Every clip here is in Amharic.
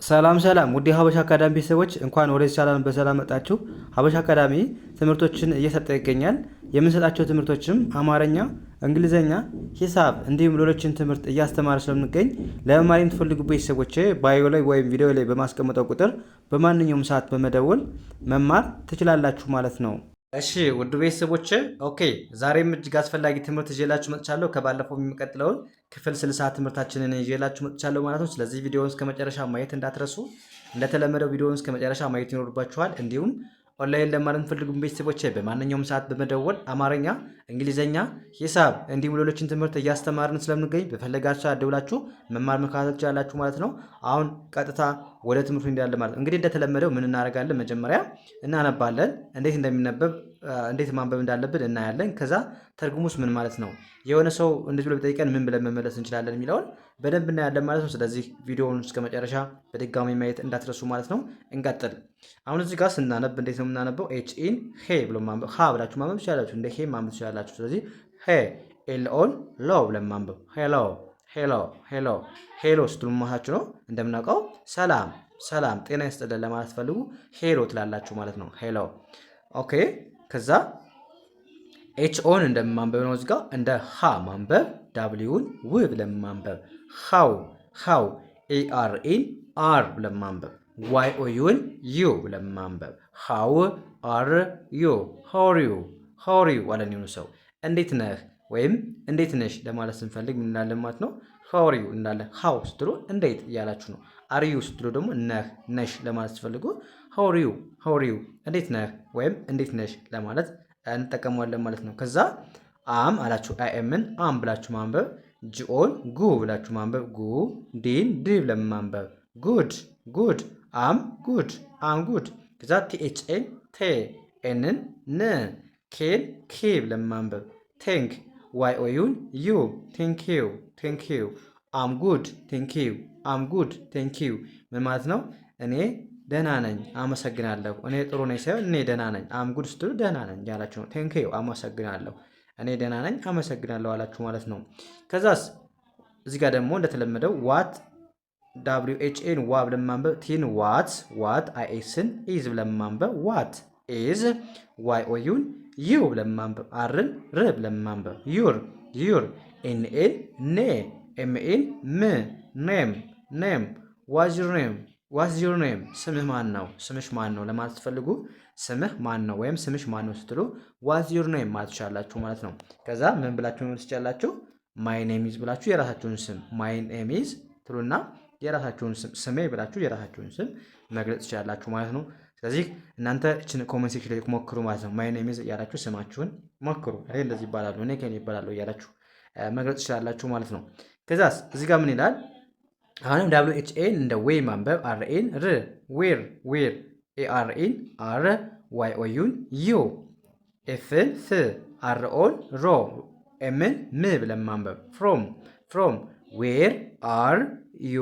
ሰላም ሰላም ውድ ሀበሻ አካዳሚ ቤተሰቦች እንኳን ወደዚህ ቻናል በሰላም መጣችሁ። ሀበሻ አካዳሚ ትምህርቶችን እየሰጠ ይገኛል። የምንሰጣቸው ትምህርቶችም አማርኛ፣ እንግሊዘኛ፣ ሂሳብ እንዲሁም ሌሎችን ትምህርት እያስተማረ ስለምንገኝ ለመማር የምትፈልጉ ቤተሰቦች ባዮ ላይ ወይም ቪዲዮ ላይ በማስቀመጠው ቁጥር በማንኛውም ሰዓት በመደወል መማር ትችላላችሁ ማለት ነው። እሺ ውድ ቤተሰቦች ኦኬ፣ ዛሬም እጅግ አስፈላጊ ትምህርት ይዤላችሁ መጥቻለሁ። ከባለፈው የሚቀጥለውን ክፍል 60 ትምህርታችንን ይዤላችሁ መጥቻለሁ ማለት ነው። ስለዚህ ቪዲዮውን እስከ መጨረሻ ማየት እንዳትረሱ። እንደተለመደው ቪዲዮውን እስከ መጨረሻ ማየት ይኖርባችኋል። እንዲሁም ኦንላይን ለማለት የምትፈልጉ ቤተሰቦች በማንኛውም ሰዓት በመደወል አማርኛ፣ እንግሊዘኛ፣ ሂሳብ እንዲሁም ሌሎችን ትምህርት እያስተማርን ስለምንገኝ በፈለጋችሁ ሰዓት ደውላችሁ መማር መከታተል ትችላላችሁ ማለት ነው። አሁን ቀጥታ ወደ ትምህርቱ እንሄዳለን ማለት ነው። እንግዲህ እንደተለመደው ምን እናደርጋለን? መጀመሪያ እናነባለን። እንዴት እንደሚነበብ እንዴት ማንበብ እንዳለብን እናያለን። ከዛ ትርጉሙስ ምን ማለት ነው፣ የሆነ ሰው እንደዚህ ብሎ ቢጠይቀን ምን ብለን መመለስ እንችላለን የሚለውን በደንብ እናያለን ማለት ነው። ስለዚህ ቪዲዮውን እስከ መጨረሻ በድጋሚ ማየት እንዳትረሱ ማለት ነው። እንቀጥል። አሁን እዚህ ጋር ስናነብ እንዴት ነው የምናነበው? ኤች ኢን ሄ ብሎ ማንበብ፣ ሀ ብላችሁ ማንበብ ትችላላችሁ፣ እንደ ሄ ማንበብ ትችላላችሁ። ስለዚህ ሄ ኤል ኦን ሎ ብለን ማንበብ፣ ሄሎ ሄሎ ሄሎ ሄሎ ስትሉ ማታችሁ ነው። እንደምናውቀው ሰላም ሰላም ጤና ይስጥልን ለማለት ፈልጉ ሄሎ ትላላችሁ ማለት ነው። ሄሎ ኦኬ። ከዛ ኤች ኦን እንደማንበብ ነው እዚህ ጋር እንደ ሃ ማንበብ፣ ዳብሊውን ው ብለን ማንበብ፣ ሃው ሃው ኤ አር ኢን አር ብለን ማንበብ፣ ዋይ ኦ ዩን ዩ ብለን ማንበብ፣ ሃው አር ዩ ሃው አር ዩ አለን። የሆነ ሰው እንዴት ነህ ወይም እንዴት ነሽ ለማለት ስንፈልግ ምን እንላለን ማለት ነው? ሃው አር ዩ እንላለን። ሃው ስትሉ እንዴት እያላችሁ ነው። አር ዩ ስትሉ ደግሞ ነህ ነሽ ለማለት ስትፈልጉ ሃው አር ዩ እንዴት ነህ ወይም እንዴት ነሽ ለማለት እንጠቀመዋለን ማለት ነው። ከዛ አም አላችሁ አይኤምን አም ብላችሁ ማንበብ፣ ጂኦን ጉ ብላችሁ ማንበብ፣ ጉ ዲን ድ ብለን ማንበብ፣ ጉድ ጉድ አም ጉድ አም ጉድ። ከዛ ቲኤችኤን ቴ ኤንን ን ኬን ኬ ብለን ማንበብ፣ ቴንክ ዋይ ኦ ዩን ዩ ቴንክ ዩ አም ጉድ ቴንክ ዩ አም ጉድ ቴንክ ዩ። ምን ማለት ነው? እኔ ደህና ነኝ አመሰግናለሁ። እኔ ጥሩ ነኝ ሳይሆን እኔ ደህና ነኝ። አም ጉድ ስትሉ ደህና ነኝ ያላችሁ ነው። ቴንክ ዩ አመሰግናለሁ፣ እኔ ደህና ነኝ አመሰግናለሁ አላችሁ ማለት ነው። ከዛስ እዚህ ጋር ደግሞ እንደተለመደው ዋት ዳብሊው ኤች ኤን ዋ ብለን ማንበብ፣ ቲን ዋት አይ ኤስን ኢዝ ብለን ማንበብ፣ ዋት ኢዝ ዋይ ኦ ዩን ዩ ብለን ማንበብ፣ አርን ር ብለን ማንበብ፣ ዩር ኤንኤን ኔ ኤምኤን ም ኔም ዋዝ ዩር ኔም ስምህ ማን ነው? ስምሽ ማን ነው ለማለት ስትፈልጉ ስምህ ማን ነው ወይም ስምሽ ማን ነው ስትሉ ዋዝ ዩር ኔም ማለት ትችላላችሁ ማለት ነው። ከዛ ምን ብላችሁ ነው ትችላላችሁ? ማይ ኔም ኢዝ ብላችሁ የራሳችሁን ስም ማይ ኔም ኢዝ ትሉና የራሳችሁን ስም ስሜ ብላችሁ የራሳችሁን ስም መግለጽ ትችላላችሁ ማለት ነው። ስለዚህ እናንተ እችን ኮመንት ሴክሽን ላይ ሞክሩ ማለት ነው። ማይ ኔም ኢዝ እያላችሁ ስማችሁን ሞክሩ። እኔ እንደዚህ ይባላሉ፣ እኔ ከኔ ይባላሉ እያላችሁ መግለጽ ትችላላችሁ ማለት ነው። ከዛስ እዚህ ጋር ምን ይላል? አሁንም ዳብሊው ኤች ኤን እንደ ዌይ ማንበብ፣ አር ኤን ር ዌር ኤ አር ኤን አር ዋይ ኦ ዩን ዩ ኤፍን ፍ አር ኦን ሮ ኤምን ም ብለን ማንበብ፣ ፍሮም ዌር አር ዩ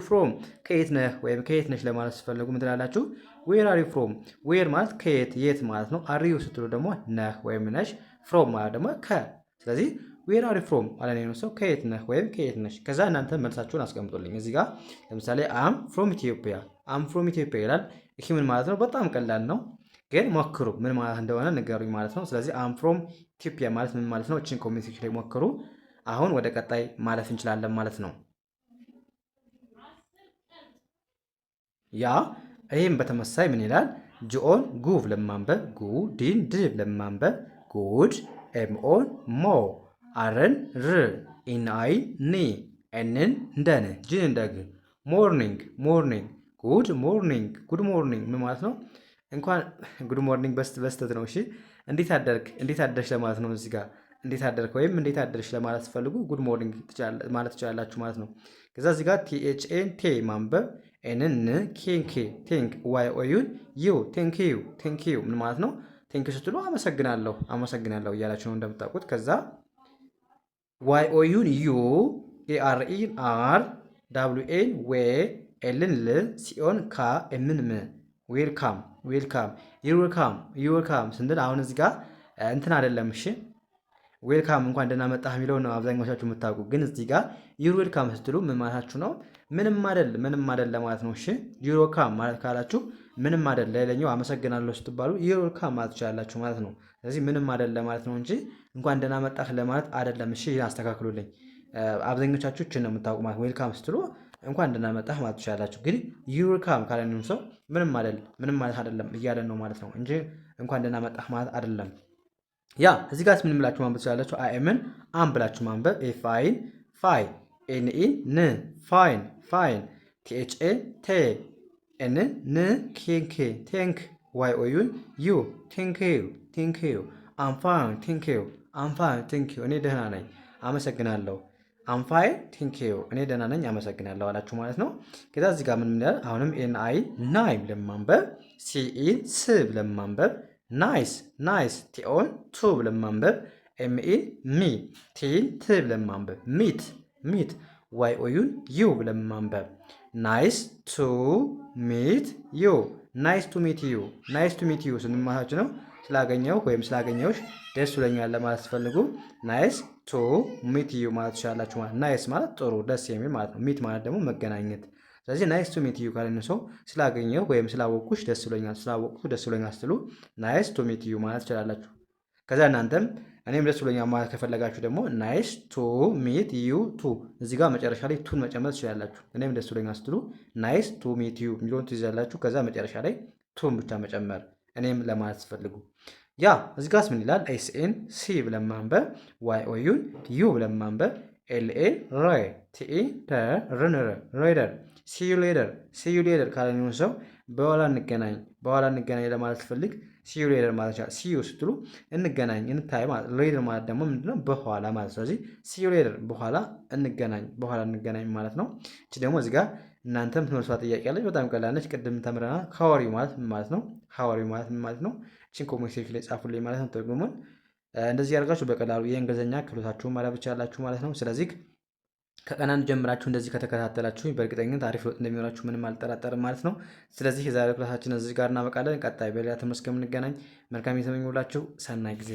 ፍሮም ከየት ነህ ወይም ከየት ነሽ ለማለት ስትፈልጉ ምን ትላላችሁ? ዌር አር ዩ ፍሮም። ዌር ማለት ከየት የት ማለት ነው። አር ዩ ስትሉ ደግሞ ነህ ወይም ነሽ፣ ፍሮም ማለት ደግሞ ከ። ስለዚህ ዌር አር ዩ ፍሮም አለን ነው ሰው ከየት ነህ ወይም ከየት ነሽ። ከዛ እናንተ መልሳችሁን አስቀምጡልኝ። እዚህ ጋር ለምሳሌ አም ፍሮም ኢትዮጵያ ይላል። ይህ ምን ማለት ነው? በጣም ቀላል ነው፣ ግን ሞክሩ ምን ማለት እንደሆነ ንገሩኝ ማለት ነው። ስለዚህ አም ፍሮም ኢትዮጵያ ማለት ምን ማለት ነው? እችን ኮሜንት ላይ ሞክሩ። አሁን ወደ ቀጣይ ማለፍ እንችላለን ማለት ነው። ያ ይህም በተመሳይ ምን ይላል? ጂኦን ጉ ብለን ማንበብ፣ ጉ ዲን ድ ብለን ማንበብ፣ ጉድ ኤምኦን ሞ አርን ር ኢንአይ ኒ ኤንን እንደን ጅን እንደግ ሞርኒንግ ጉድ ሞርኒንግ ምን ማለት ነው? እንኳን ጉድ ሞርኒንግ በስተት ነው። እሺ እንዴት አደርሽ ለማለት ነው። እዚህ ጋር እንዴት አደርክ ወይም እንዴት አደርሽ ለማለት ፈልጉ ጉድ ሞርኒንግ ማለት ትችላላችሁ ማለት ነው። ከዛ እዚህ ጋር ቲኤችኤን ቴ ማንበብ፣ ኤንን ን ኬንኬ ቴንክ ዋይ ኦ ዩን ዩ ቴንክ ዩ ምን ማለት ነው? ቴንክ ስትሉ አመሰግናለሁ እያላችሁ ነው እንደምታውቁት። ከዛ ዋይ ኦ ዩን ዩ ኤ አር ኢን አር ዳብሊው ኤን ዌ ኤልን ል ሲኦን ካ ኤምን ም ዌልካም ዩዌልካም ስንል አሁን እዚህ ጋር እንትን አይደለም። እሺ ዌልካም እንኳን ደህና መጣህ የሚለው ነው አብዛኛዎቻችሁ የምታውቁ። ግን እዚህ ጋር ዩር ዌልካም ስትሉ ምን ማለታችሁ ነው? ምንም አይደል ለማለት ነው። እሺ ዩር ዌልካም ማለት ካላችሁ ምንም አይደል፣ ለሌላኛው አመሰግናለሁ ስትባሉ ዩር ዌልካም ማለት ትችላላችሁ ማለት ነው። ስለዚህ ምንም አይደል ለማለት ነው እንጂ እንኳን ደህና መጣህ ለማለት አይደለም። እሺ አስተካክሉልኝ። አብዛኞቻችሁ እችን ነው የምታውቁ ማለት ዌልካም ስትሉ እንኳን ደህና መጣህ ማለት ትችላላችሁ። ግን ዩር ዌልካም ካለንም ሰው ምንም ማለት አይደለም እያለን ነው ማለት ነው እንጂ እንኳን ደህና መጣህ ማለት አይደለም። ያ እዚህ ጋር ምን ብላችሁ ማንበብ ትችላላችሁ? አይኤምን አም ብላችሁ ማንበብ ኤፋይን ፋይ ኤንኢን ን ፋይን ፋይን ቲኤችኤ ቴ ኤን ን ኬንኬ ቴንክ ዋይ ኦዩን ዩ ቴንክ ዩ አም ፋይን ቴንክ ዩ አም ፋይን ቴንክ ዩ እኔ ደህና ነኝ አመሰግናለሁ። አም ፋይን ቴንክ ዩ እኔ ደህና ነኝ አመሰግናለሁ አላችሁ ማለት ነው። ከዛ እዚህ ጋር ምን ይላል? አሁንም ኤን አይ ናይ ብለን ማንበብ ሲኢን ስ ብለን ማንበብ ናይስ ቲኦን ቱ ብለን ማንበብ ኤምኢን ሚ ቲን ት ብለን ማንበብ ሚት ዋይ ኦዩን ዩ ብለን ማንበብ ናይስ ቱ ሚት ዩ ናይስ ቱ ሚት ዩ ስንማታችሁ ነው ስላገኘው ወይም ስላገኘውሽ ደስ ብሎኛል ለማለት ስትፈልጉ ናይስ ቱ ሚት ዩ ማለት ትችላላችሁ። ማለት ናይስ ማለት ጥሩ ደስ የሚል ማለት ነው። ሚት ማለት ደግሞ መገናኘት። ስለዚህ ናይስ ቱ ሚት ዩ ካለን ሰው ስላገኘው ወይም ስላወቅኩሽ ደስ ብሎኛል፣ ስላወቅኩ ደስ ብሎኛል ስትሉ ናይስ ቱ ሚት ዩ ማለት ትችላላችሁ። ከዛ እናንተም እኔም ደስ ብሎኛል ማለት ከፈለጋችሁ ደግሞ ናይስ ቱ ሚት ዩ ቱ እዚህ ጋር መጨረሻ ላይ ቱን መጨመር ትችላላችሁ። እኔም ደስ ብሎኛል ስትሉ ናይስ ቱ ሚት ዩ የሚለውን ትይዛላችሁ። ከዛ መጨረሻ ላይ ቱን ብቻ መጨመር እኔም ለማለት ትፈልጉ። ያ እዚህ ጋርስ ምን ይላል? ኤስኤን ሲ ብለን ማንበብ ዋይ ኦዩን ዩ ብለን ማንበብ ኤልኤ ሬ ቲኢ ርንር ሬደር ሲዩ ሌደር ካለኒውን ሰው በኋላ እንገናኝ ለማለት ፈልግ ሲዩ ሌደር ማለት ይችላል። ሲዩ ስትሉ እንገናኝ እንታይ ማለት፣ ሌደር ማለት ደግሞ ምንድነው በኋላ ማለት። ስለዚህ ሲዩ ሌደር በኋላ እንገናኝ ማለት ነው። እቺ ደግሞ እዚህ ጋር እናንተም ትመልሷት ጥያቄ አለች። በጣም ቀላል ነች። ቅድም ተምረናል። ሀዋሪው ማለት ምን ማለት ነው? ሀዋሪው ማለት ምን ማለት ነው? እቺን ኮሜንት ሴክሽን ላይ ጻፉልኝ ማለት ነው። ትርጉሙን እንደዚህ ያደርጋችሁ በቀላሉ የእንግሊዝኛ ክህሎታችሁን ማዳበር ትችላላችሁ ማለት ነው። ስለዚህ ከቀናን ጀምራችሁ እንደዚህ ከተከታተላችሁ በእርግጠኝነት አሪፍ ለውጥ እንደሚሆናችሁ ምንም አልጠራጠርም ማለት ነው። ስለዚህ የዛሬው ክላሳችን እዚህ ጋር እናበቃለን። ቀጣይ በሌላ ትምህርት እስከምንገናኝ መልካም የተመኘሁላችሁ ሰናይ ጊዜ